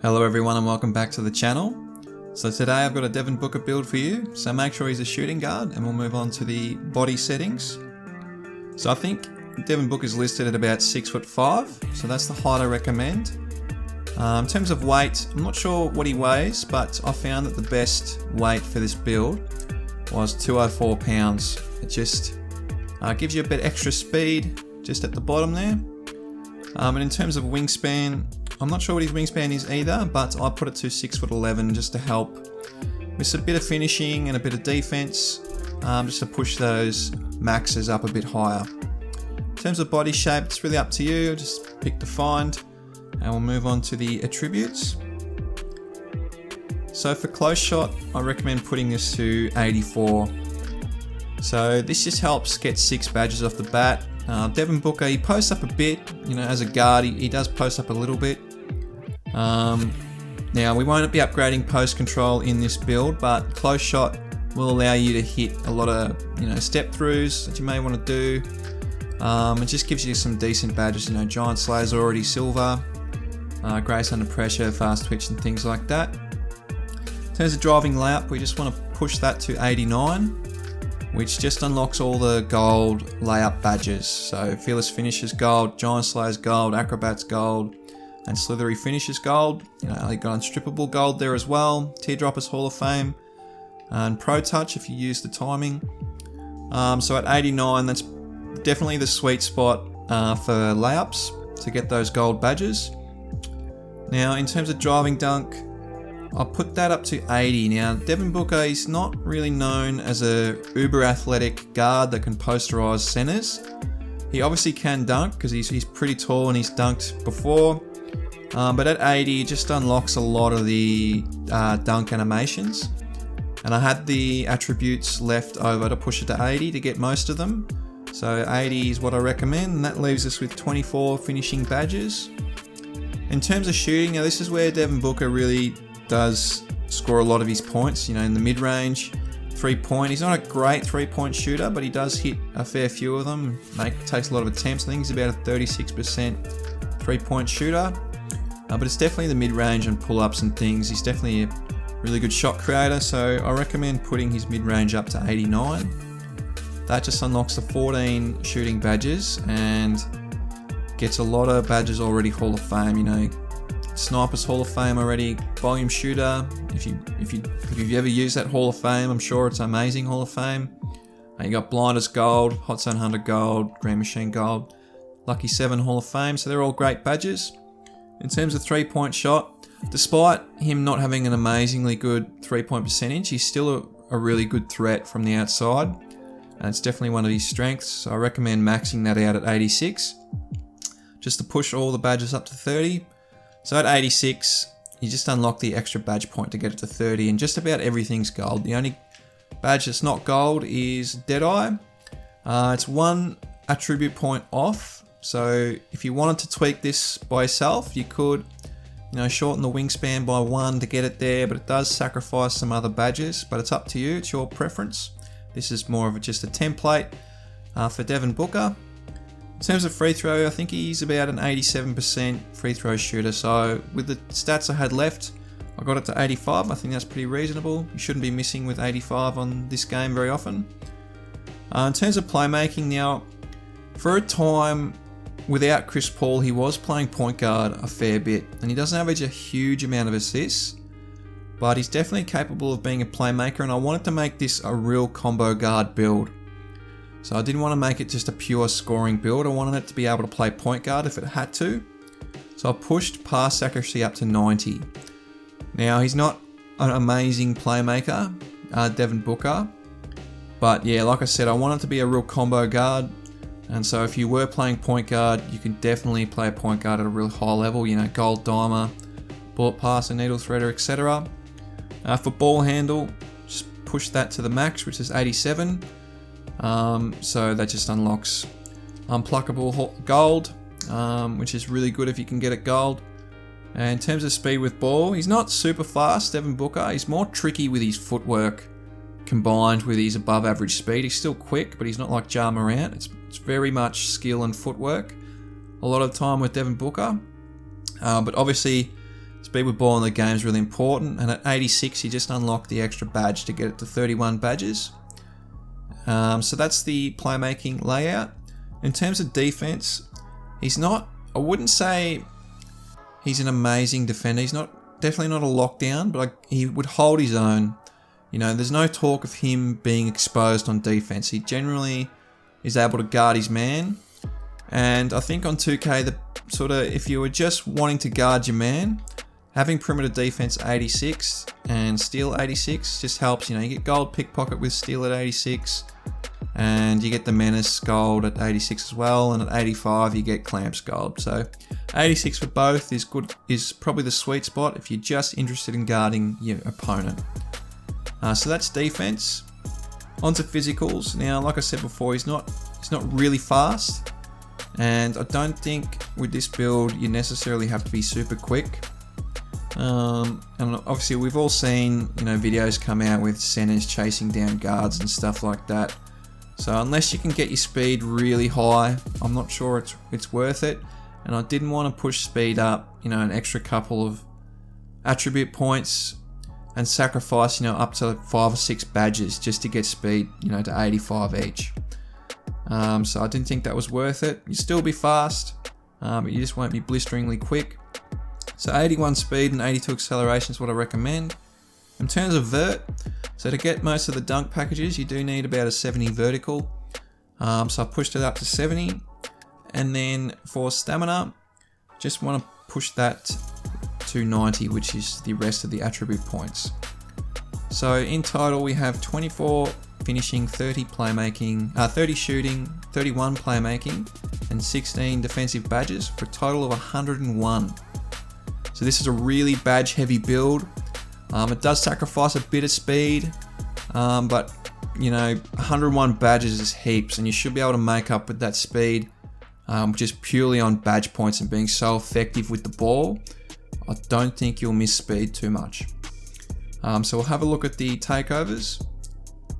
Hello everyone and welcome back to the channel. So today I've got a Devin Booker build for you, so make sure he's a shooting guard and we'll move on to the body settings. So I think Devin Booker is listed at about 6'5", so that's the height I recommend. In terms of weight, I'm not sure what he weighs, but I found that the best weight for this build was 204 pounds. It just gives you a bit extra speed just at the bottom there. And in terms of wingspan, I'm not sure what his wingspan is either, but I put it to 6'11" just to help with a bit of finishing and a bit of defense, just to push those maxes up a bit higher. In terms of body shape, it's really up to you. Just pick defined, and we'll move on to the attributes. So for close shot, I recommend putting this to 84. So this just helps get 6 badges off the bat. Devin Booker, he posts up a bit, as a guard, he does post up a little bit. Now we won't be upgrading post control in this build, but close shot will allow you to hit a lot of, step throughs that you may want to do. It just gives you some decent badges, Giant Slayer's already silver, Grace under pressure, fast twitch and things like that. In terms of driving layup, we just want to push that to 89, which just unlocks all the gold layup badges. So Fearless Finishes gold, Giant Slayer's gold, Acrobats gold, and Slithery Finishes gold. They got Unstrippable gold there as well, Teardroppers Hall of Fame, and Pro Touch if you use the timing. So at 89, that's definitely the sweet spot for layups to get those gold badges. Now in terms of driving dunk, I'll put that up to 80. Now, Devin Booker is not really known as a uber athletic guard that can posterize centers. He obviously can dunk because he's pretty tall and he's dunked before. But at 80, it just unlocks a lot of the dunk animations. And I had the attributes left over to push it to 80 to get most of them. So 80 is what I recommend, and that leaves us with 24 finishing badges. In terms of shooting, now this is where Devin Booker really does score a lot of his points, in the mid-range, 3-point. He's not a great 3-point shooter, but he does hit a fair few of them, takes a lot of attempts. I think he's about a 36% 3-point shooter, but it's definitely the mid-range and pull-ups and things. He's definitely a really good shot creator, so I recommend putting his mid-range up to 89. That just unlocks the 14 shooting badges and gets a lot of badges already Hall of Fame, Snipers Hall of Fame already, volume shooter. If you've ever used that Hall of Fame, I'm sure it's amazing Hall of Fame. You got Blinders Gold, Hot Zone Hunter Gold, Grand Machine Gold, Lucky 7 Hall of Fame. So they're all great badges. In terms of 3-point shot, despite him not having an amazingly good 3-point percentage, he's still a really good threat from the outside, and it's definitely one of his strengths. So I recommend maxing that out at 86, just to push all the badges up to 30. So at 86, you just unlock the extra badge point to get it to 30, and just about everything's gold. The only badge that's not gold is Deadeye. It's 1 attribute point off, so if you wanted to tweak this by yourself, you could, shorten the wingspan by 1 to get it there, but it does sacrifice some other badges, but it's up to you, it's your preference. This is more of just a template for Devin Booker. In terms of free throw, I think he's about an 87% free throw shooter. So with the stats I had left, I got it to 85. I think that's pretty reasonable. You shouldn't be missing with 85 on this game very often. In terms of playmaking now, for a time without Chris Paul, he was playing point guard a fair bit. And he doesn't average a huge amount of assists, but he's definitely capable of being a playmaker. And I wanted to make this a real combo guard build. So I didn't want to make it just a pure scoring build. I wanted it to be able to play point guard if it had to. So I pushed pass accuracy up to 90. Now he's not an amazing playmaker, Devin Booker. But yeah, like I said, I want it to be a real combo guard. And so if you were playing point guard, you can definitely play a point guard at a real high level. Gold dimer, bullet passer, needle threader, etc. For ball handle, just push that to the max, which is 87. So that just unlocks Unpluckable Gold, which is really good if you can get it gold. And in terms of speed with ball, he's not super fast, Devin Booker. He's more tricky with his footwork combined with his above average speed. He's still quick, but he's not like Ja Morant. It's very much skill and footwork a lot of the time with Devin Booker. But obviously Speed with ball in the game is really important, and at 86 you just unlock the extra badge to get it to 31 badges. So that's the playmaking layout. In terms of defense, he's not, I wouldn't say he's an amazing defender. He's definitely not a lockdown, but he would hold his own. You know, there's no talk of him being exposed on defense. He generally is able to guard his man. And I think on 2K, if you were just wanting to guard your man, having perimeter defense 86 and steal 86 just helps. You know, you get gold pickpocket with steal at 86, and you get the menace gold at 86 as well, and at 85 you get clamps gold. So 86 for both is good, is probably the sweet spot if you're just interested in guarding your opponent. So that's defense. Onto physicals. Now, like I said before, he's not really fast, and I don't think with this build you necessarily have to be super quick. And obviously we've all seen, you know, videos come out with centers chasing down guards and stuff like that. So unless you can get your speed really high, I'm not sure it's worth it. And I didn't want to push speed up, you know, an extra couple of attribute points and sacrifice, you know, up to 5 or 6 badges just to get speed, you know, to 85 each. So I didn't think that was worth it. You still be fast, but you just won't be blisteringly quick. So 81 speed and 82 acceleration is what I recommend. In terms of vert, so to get most of the dunk packages, you do need about a 70 vertical. So I pushed it up to 70. And then for stamina, just want to push that to 90, which is the rest of the attribute points. So in total, we have 24 finishing, 30 playmaking, 30 shooting, 31 playmaking, and 16 defensive badges for a total of 101. So this is a really badge heavy build. It does sacrifice a bit of speed, but you know, 101 badges is heaps, and you should be able to make up with that speed just purely on badge points and being so effective with the ball. I don't think you'll miss speed too much. So we'll have a look at the takeovers.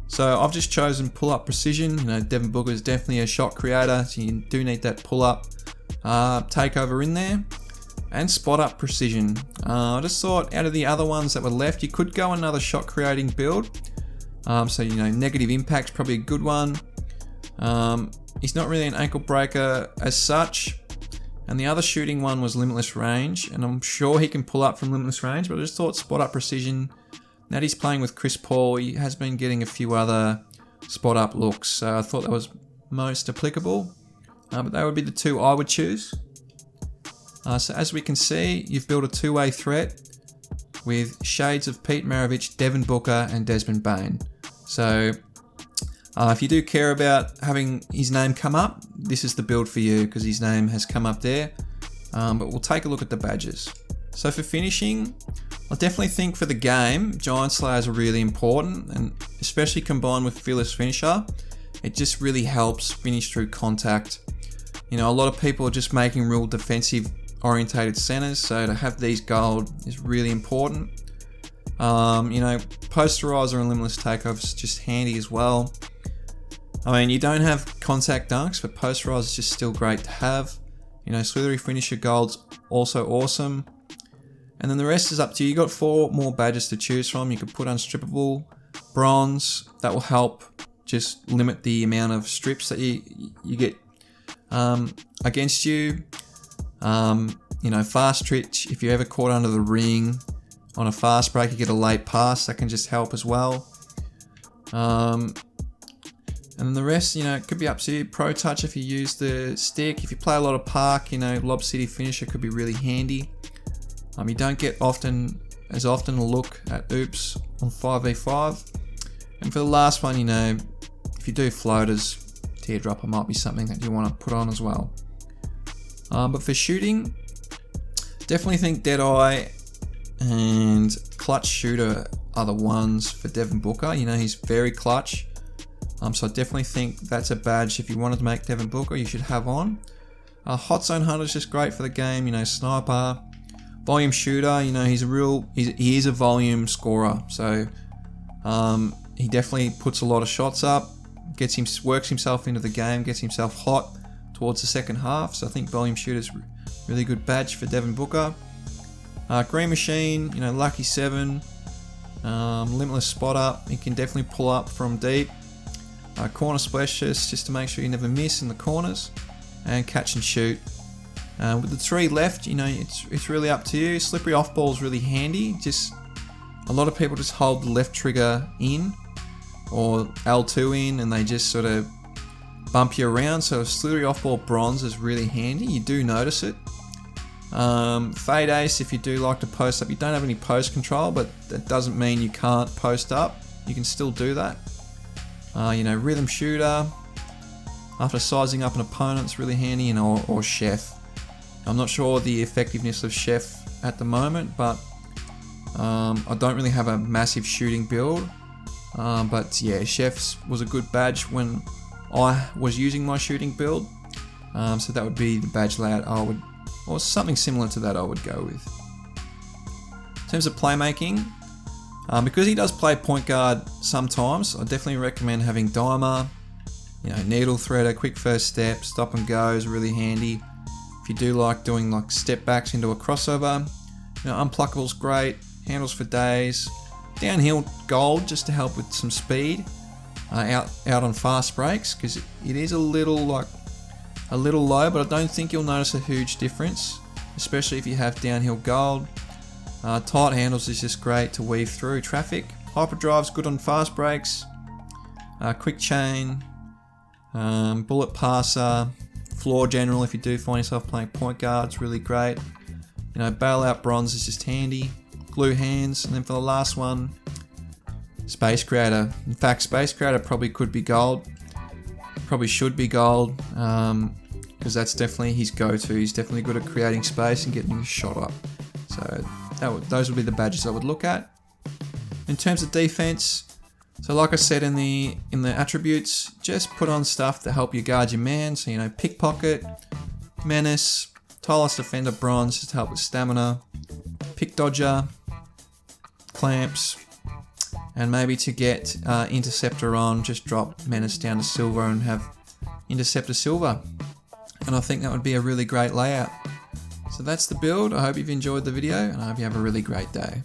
So I've just chosen pull-up precision. You know, Devin Booker is definitely a shot creator, so you do need that pull-up takeover in there. And spot up precision. I just thought out of the other ones that were left, you could go another shot creating build. So, you know, negative impact's probably a good one. He's not really an ankle breaker as such. And the other shooting one was limitless range, and I'm sure he can pull up from limitless range, but I just thought spot up precision. Now that he's playing with Chris Paul, he has been getting a few other spot up looks, so I thought that was most applicable. But they would be the two I would choose. So as we can see, you've built a two-way threat with shades of Pete Maravich, Devin Booker, and Desmond Bain. So if you do care about having his name come up, this is the build for you because his name has come up there. But we'll take a look at the badges. So for finishing, I definitely think for the game, Giant Slayers are really important, and especially combined with Fearless Finisher, it just really helps finish through contact. You know, a lot of people are just making real defensive orientated centers, so to have these gold is really important. You know, posterizer and limitless takeovers is just handy as well. I mean, you don't have contact dunks, but posterizer is just still great to have. You know, slithery finisher gold's also awesome. And then the rest is up to you. You got 4 more badges to choose from. You could put unstrippable, bronze. That will help just limit the amount of strips that you get against you. You know, fast twitch, if you're ever caught under the ring on a fast break, you get a late pass, that can just help as well. And then the rest, you know, it could be up to you. Pro touch if you use the stick. If you play a lot of park, you know, Lob City finisher could be really handy. You don't get as often a look at oops on 5v5. And for the last one, you know, if you do floaters, teardropper might be something that you want to put on as well. But for shooting, definitely think Deadeye and Clutch Shooter are the ones for Devin Booker. You know, he's very clutch. So I definitely think that's a badge if you wanted to make Devin Booker, you should have on. Hot Zone Hunter is just great for the game. You know, sniper, volume shooter. You know, he is a volume scorer. So he definitely puts a lot of shots up, works himself into the game, gets himself hot towards the second half. So I think volume shooter is really good badge for Devin Booker. Green Machine, you know, Lucky 7, Limitless Spot Up, you can definitely pull up from deep. Corner Splashes, just to make sure you never miss in the corners. And Catch and Shoot. With the 3 left, you know, it's really up to you. Slippery Off Ball is really handy. Just a lot of people just hold the left trigger in or L2 in, and they just sort of bump you around. So Slippery Off Ball Bronze is really handy. You do notice it. Fade Ace, if you do like to post up, you don't have any post control, but that doesn't mean you can't post up. You can still do that. You know, Rhythm Shooter, after sizing up an opponent, it's really handy, you know, or Chef. I'm not sure the effectiveness of Chef at the moment, but I don't really have a massive shooting build. But yeah, Chef's was a good badge when I was using my shooting build. So that would be the badge layout I would, or something similar to that I would go with. In terms of playmaking, because he does play point guard sometimes, I definitely recommend having Dimer. You know, Needle Threader, Quick First Step, Stop and Go is really handy. If you do like doing like step backs into a crossover, you know, Unpluckable's great, Handles for Days. Downhill Gold just to help with some speed out on fast breaks, because it is a little low, but I don't think you'll notice a huge difference, especially if you have Downhill Gold. Tight Handles is just great to weave through traffic. Hyperdrive's good on fast breaks. Quick Chain, Bullet Passer, Floor General if you do find yourself playing point guard, it's really great. You know, Bailout Bronze is just handy. Glue Hands, and then for the last one, Space Creator. In fact, Space Creator probably could be gold. Probably should be gold, because that's definitely his go-to. He's definitely good at creating space and getting his shot up. So those would be the badges I would look at. In terms of defense, so like I said in the attributes, just put on stuff to help you guard your man. So, you know, Pickpocket, Menace, Tireless Defender Bronze just to help with stamina, Pick Dodger, Clamps, and maybe to get Interceptor on, just drop Menace down to Silver and have Interceptor Silver. And I think that would be a really great layout. So that's the build. I hope you've enjoyed the video, and I hope you have a really great day.